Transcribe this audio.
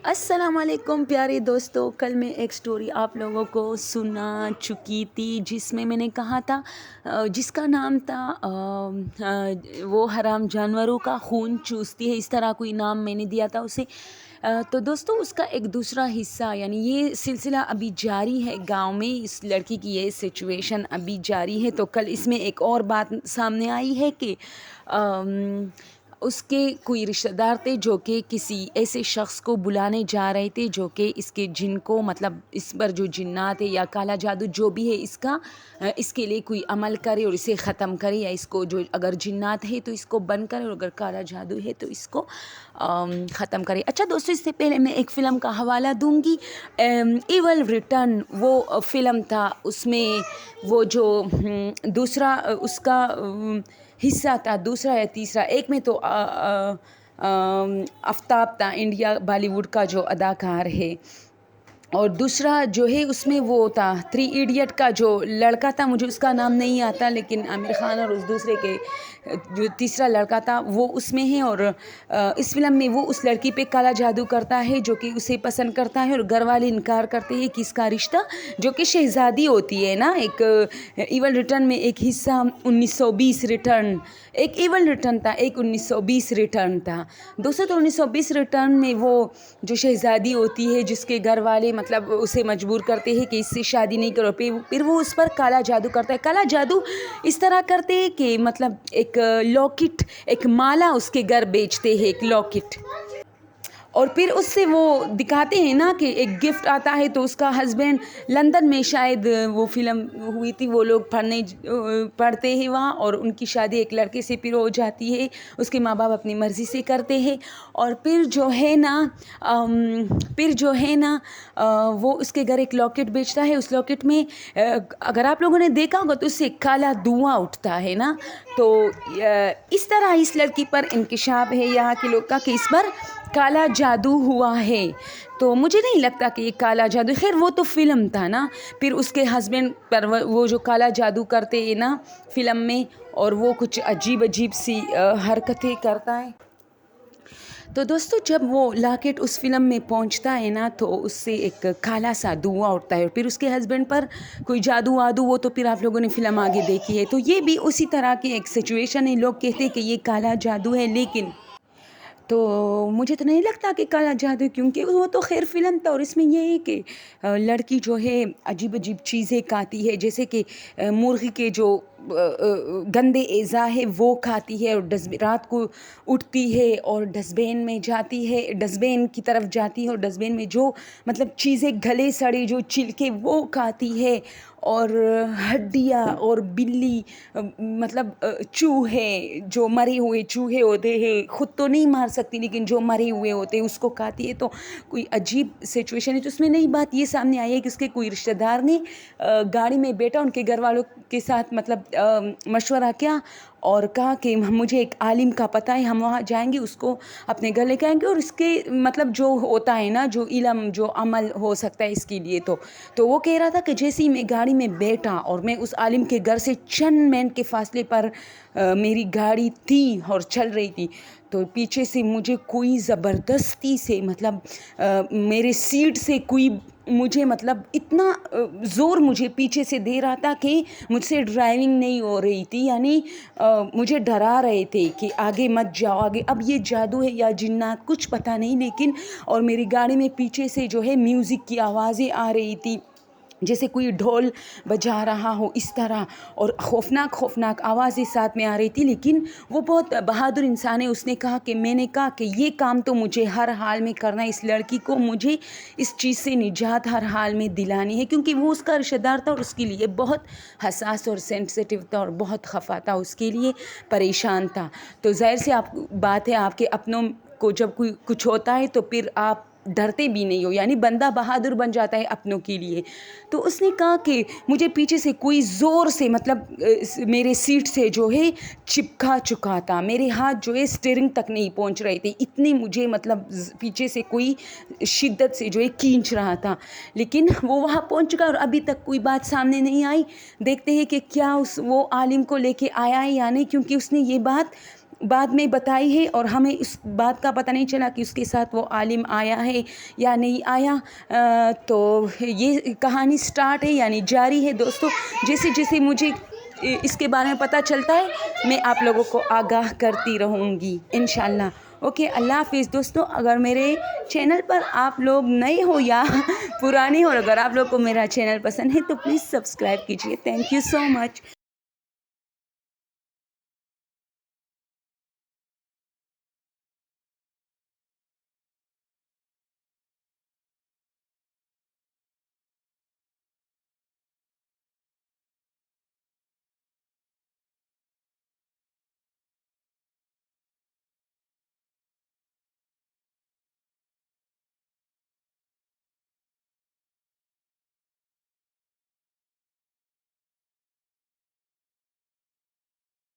अस्सलाम वालेकुम प्यारे दोस्तों। कल मैं एक स्टोरी आप लोगों को सुना चुकी थी जिसमें मैंने कहा था जिसका नाम था वो हराम जानवरों का खून चूसती है, इस तरह कोई नाम मैंने दिया था उसे। तो दोस्तों उसका एक दूसरा हिस्सा यानी ये सिलसिला अभी जारी है। गांव में इस लड़की की ये सिचुएशन अभी जारी है। तो कल इसमें एक और बात सामने आई है कि अम, उसके कोई रिश्तेदार थे जो कि किसी ऐसे शख्स को बुलाने जा रहे थे जो कि इसके जिन को मतलब इस पर जो जिन्नात है या काला जादू जो भी है इसका इसके लिए कोई अमल करे और इसे ख़त्म करे, या इसको जो अगर जिन्नात है तो इसको बंद करे और अगर काला जादू है तो इसको ख़त्म करे। अच्छा दोस्तों, इससे पहले मैं एक फ़िल्म का हवाला दूंगी। इवल रिटर्न वो फ़िल्म था, उसमें वो जो दूसरा उसका हिस्सा था, दूसरा या तीसरा, एक में तो आफ्ताब था, इंडिया बॉलीवुड का जो अदाकार है, और दूसरा जो है उसमें वो था थ्री इडियट का जो लड़का था, मुझे उसका नाम नहीं आता, लेकिन आमिर खान और उस दूसरे के जो तीसरा लड़का था वो उसमें है। और इस फिल्म में वो उस लड़की पे काला जादू करता है जो कि उसे पसंद करता है, और घर वाले इनकार करते हैं कि इसका रिश्ता जो कि शहज़ादी होती है ना। एक इवल रिटर्न में एक हिस्सा 1920 रिटर्न, एक इवल रिटर्न था, एक 1920 रिटर्न था। दोस्तों तो 1920 रिटर्न में वो जो शहज़ादी होती है जिसके घर वाले मतलब उसे मजबूर करते हैं कि इससे शादी नहीं करो, फिर वो उस पर काला जादू करता है। काला जादू इस तरह करते हैं कि मतलब एक लॉकेट, एक माला उसके घर बेचते हैं, एक लॉकेट, और फिर उससे वो दिखाते हैं ना कि एक गिफ्ट आता है। तो उसका हस्बैंड लंदन में शायद वो फिल्म हुई थी, वो लोग पढ़ते हैं वहाँ, और उनकी शादी एक लड़के से फिर हो जाती है, उसके माँ बाप अपनी मर्ज़ी से करते हैं। और फिर जो है ना वो उसके घर एक लॉकेट बेचता है। उस लॉकेट में अगर आप लोगों ने देखा होगा तो उससे काला धुआं उठता है ना। तो इस तरह इस लड़की पर इंकिशाफ है यहाँ के लोग का कि इस पर काला जादू हुआ है। तो मुझे नहीं लगता कि ये काला जादू, खैर वो तो फिल्म था ना। फिर उसके हस्बैंड पर वो जो काला जादू करते हैं ना फिल्म में, और वो कुछ अजीब अजीब सी हरकतें करता है। तो दोस्तों जब वो लॉकेट उस फिल्म में पहुंचता है ना तो उससे एक काला सा धुआं उठता है, और फिर उसके हस्बैंड पर कोई जादू वादू, वो तो फिर आप लोगों ने फिल्म आगे देखी है। तो ये भी उसी तरह की एक सिचुएशन है। लोग कहते हैं कि ये काला जादू है, लेकिन तो मुझे तो नहीं लगता कि काला जादू, क्योंकि वो तो खैर फ़िल्म था। और इसमें ये है कि लड़की जो है अजीब अजीब चीज़ें खाती है, जैसे कि मुर्गी के जो गंदे एज़ा है वो खाती है, और रात को उठती है और डस्टबिन में जाती है, डस्टबिन की तरफ जाती है, और डस्टबिन में जो मतलब चीज़ें गले सड़े जो छिलके वो खाती है, और हड्डियाँ और बिल्ली मतलब चूहे, जो मरे हुए चूहे होते हैं, खुद तो नहीं मार सकती लेकिन जो मरे हुए होते हैं उसको खाती है। तो कोई अजीब सिचुएशन है। तो उसमें नई बात ये सामने आई है कि उसके कोई रिश्तेदार ने गाड़ी में बैठा उनके घर वालों के साथ मतलब मशवरा किया और कहा कि मुझे एक आलिम का पता है, हम वहाँ जाएंगे, उसको अपने घर लेके आएंगे, और इसके मतलब जो होता है ना, जो इल्म जो अमल हो सकता है इसके लिए। तो वो कह रहा था कि जैसे ही मैं गाड़ी में बैठा और मैं उस आलिम के घर से चंद मिनट के फासले पर मेरी गाड़ी थी और चल रही थी, तो पीछे से मुझे कोई ज़बरदस्ती से मतलब मेरे सीट से कोई मुझे मतलब इतना ज़ोर मुझे पीछे से दे रहा था कि मुझसे ड्राइविंग नहीं हो रही थी, यानी मुझे डरा रहे थे कि आगे मत जाओ आगे। अब ये जादू है या जिन्नात कुछ पता नहीं, लेकिन और मेरी गाड़ी में पीछे से जो है म्यूज़िक की आवाज़ें आ रही थी, जैसे कोई ढोल बजा रहा हो इस तरह, और खौफनाक आवाज़ें साथ में आ रही थी। लेकिन वो बहुत बहादुर इंसान है। उसने कहा कि मैंने कहा कि ये काम तो मुझे हर हाल में करना है, इस लड़की को मुझे इस चीज़ से निजात हर हाल में दिलानी है, क्योंकि वो उसका रिश्तेदार था और उसके लिए बहुत हसास और सेंसिटिव था और बहुत खफा था, उसके लिए परेशान था। तो ज़ाहिर सी आप बात है, आपके अपनों को जब कोई कुछ होता है तो फिर आप डरते भी नहीं हो, यानी बंदा बहादुर बन जाता है अपनों के लिए। तो उसने कहा कि मुझे पीछे से कोई ज़ोर से मतलब मेरे सीट से जो है चिपका चुका था, मेरे हाथ जो है स्टीयरिंग तक नहीं पहुंच रहे थे, इतनी मुझे मतलब पीछे से कोई शिद्दत से जो है खींच रहा था। लेकिन वो वहाँ पहुंच चुका और अभी तक कोई बात सामने नहीं आई। देखते हैं कि क्या वो आलिम को लेके आया है या नहीं, क्योंकि उसने ये बात बाद में बताई है और हमें इस बात का पता नहीं चला कि उसके साथ वो आलिम आया है या नहीं आया। तो ये कहानी स्टार्ट है यानी जारी है दोस्तों। जैसे जैसे मुझे इसके बारे में पता चलता है मैं आप लोगों को आगाह करती रहूँगी इंशाल्लाह। ओके, अल्लाह हाफिज़ दोस्तों। अगर मेरे चैनल पर आप लोग नए हो या पुराने हो, अगर आप लोग को मेरा चैनल पसंद है तो प्लीज़ सब्सक्राइब कीजिए। Thank you so much.